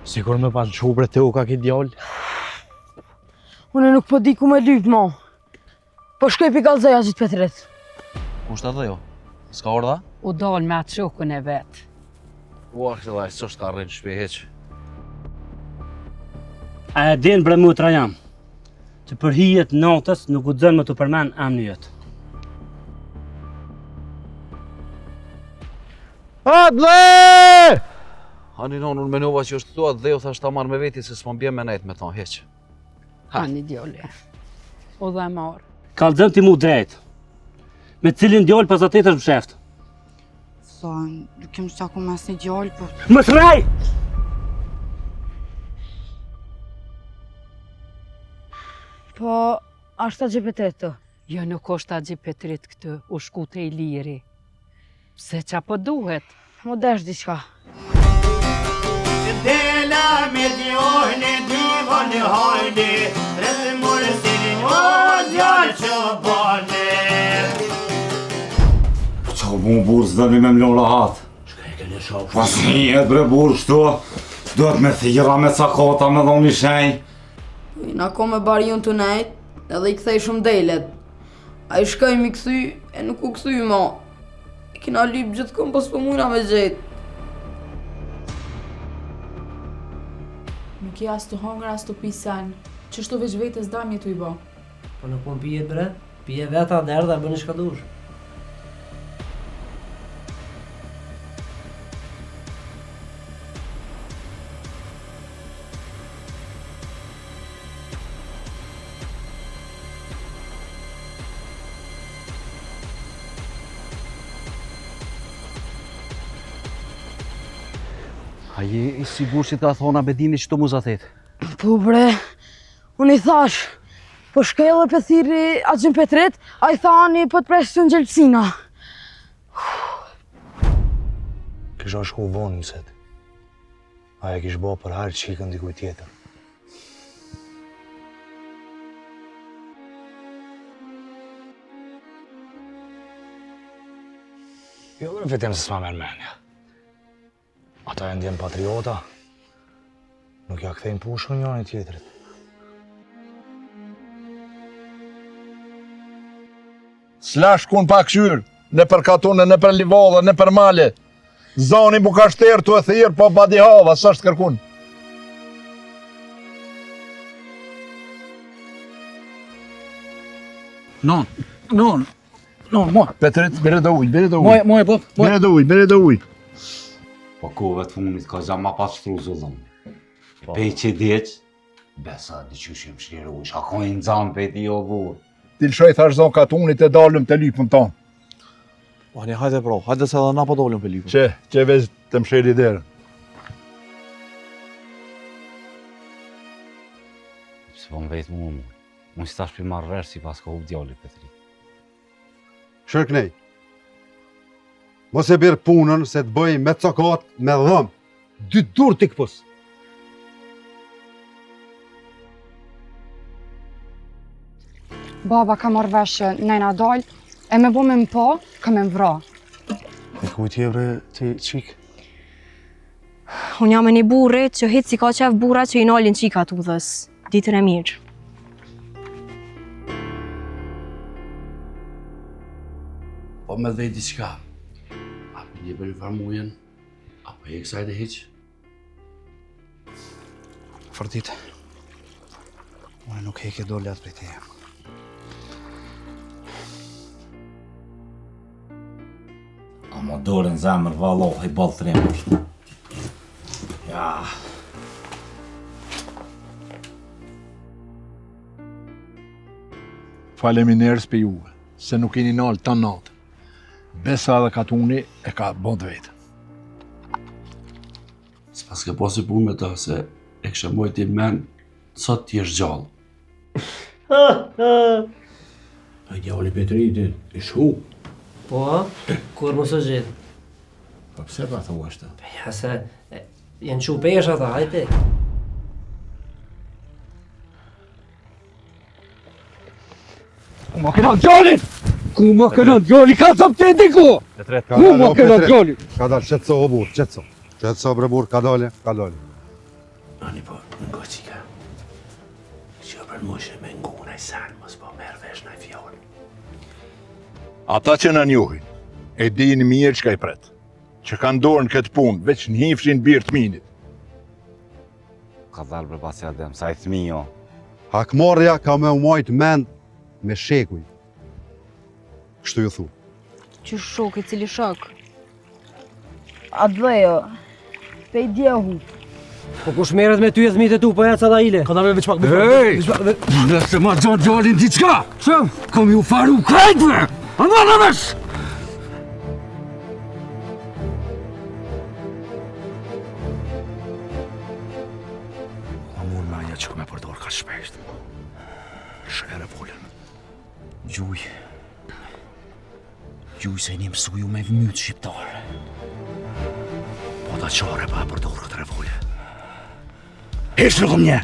Sigur me pas gjubre të u ka ki djallë. Unë nuk po di ku me lypë, mo. Po shkoj pi kallëzoj Azit Petrit. Kushtë atë jo? S'ka orda? U dal me atë shokën e vetë. Ua, këtë lajë, s'është ka rrinë shpe heq. A e din bre mu të rajam, që për hijet natës nuk u dzën me të përmen emnijet. Adle! Hani non, unë menova që është thua dhe u thash ta marrë me veti se s'ma bje me nejt me ta heq. Hani djole. U dhe marë. Kallëzëm ti mu drejt, me cilin djallë pas atet është msheft. Thonë, nuk kem shaku mas një gjallë, po... Më shraj! Po, ashtë Azit Petrit të. Jo nuk është Azit Petrit këtë, u shku të Iliri. Pse qa po duhet? Mo desh diçka. Dela me djojnë, dyva në hajnë, rëtë mërë si o djallë që bane. Qa mu burë s'dë një me mlon rahat. Shka e kene shau. Pas njët bre burë shtu, duhet me thira me cakata me dhoni shenj. Na ko me barion të nejt, edhe i kthej shumë delet. A i shkoj mi kthy, e nuk u kthy ma. E kina lyp gjithë kom, pas po mujna me gjetë. Nuk je as të hongër, as të pisen. Qështu veç vetës damje të i bo? Po nuk pun pije bre, pije veta derë dhe bëni shka dush. A je i sigur që ka thona bedini që të muzathet? Po bre, unë i thash, po shkoj edhe për thiri Azit Petrit, a i thani po të presë në gjelpsina. Kisha shku vonë njëset. Aja kish bo për harë qikën dikuj tjetër. Jo në fitim se s'ma mërmenja. Ata e ndjen patriota, nuk ja kthejnë pushën njëri tjetrit. S'la shkun pa këshyr, në për katune, në për livalla, në për male. Zoni mu ka shterë të e thirë, po badi hava, s'është kërkun. Non, mo. Petrit, bere dhe uj, bere dhe uj. Moje, po. Bere dhe uj. Po kove të funit ka gja ma pas shtru zullëm. Pej që djeq, besa di që shem shliru, shakojnë zanë pej ti o burë. Ti lëshoj thash zonë katunit e dalëm të lypën tonë. Hani, hajde bro, hajde se dhe na po dollëm për lypën. Që veç të msheli derë. Se po më vetë mu, unë si tash për marrë rërë si pas ka hub djallit Petri. Shërknej, mos e birë punën se të bëj me cokat, me dhëmë. 2 dur t'i këpës. Baba ka marrë veshë nëjna dalë, e me bo me më po, ka me më vra. E ku t'je bre ti qik? Unë jam e një burri që hitë si ka qef burra që i nalin qikat udhës, ditën e mirë. Po me dhejt diçka. Apo një për një farmujen, apo e kësaj dhe hiq. Fërtit, unë nuk heke dole atë për teje. Ama dore në zemër, valoh, i balë tremër. Ja. Faleminderit për juve, se nuk keni nalë të natë. Besa dhe katuni e ka bon të vetë. S'pas ke posi punë me ta, se e kështë mojt i men, sot ti është gjallë. A djali Petritit, i shu. Po, kur mos o gjithë? Po pse pa thua ashtë? Ja se, jenë qu pesh ata, hajte. Ku ma këna djali? Ku ma këna djali? Ka të pëtë diku? Ku ma këna djali? Ka dalë, qëtëso o burë, qëtëso. Qëtëso bre burë, ka dalë, ka dalë. Ani po, në goqika. Që për mushe me ngu nëj sen, mos po merë vesh nëj fjallë. Ata që në njohin, e din mirë çka i pret. Që kanë dorën këtë punë, veç në hifshin birë të minit. Ka dalë për pasi adem, sa i thmi jo. Hakmarrja ka me umajt mend me shekuj. Kështu ju thu. Që shok, i cili shok? Adlejo, pe i djehu. Po kush merret me ty e thmit e tu, po ja ca da ile. Ka da me veç pak me Hej! Nëse ma gjatë gjallin diçka! Qëm? Kom ju faru krejtve! Andra në vesh! Amur me aja që ku me përdor ka shpesht. Shere volën. Gjuj. Gjuj se një mësu ju me vmyt shqiptar. Po ta qare pa e përdor këtë revolje. Hesh në kom nje!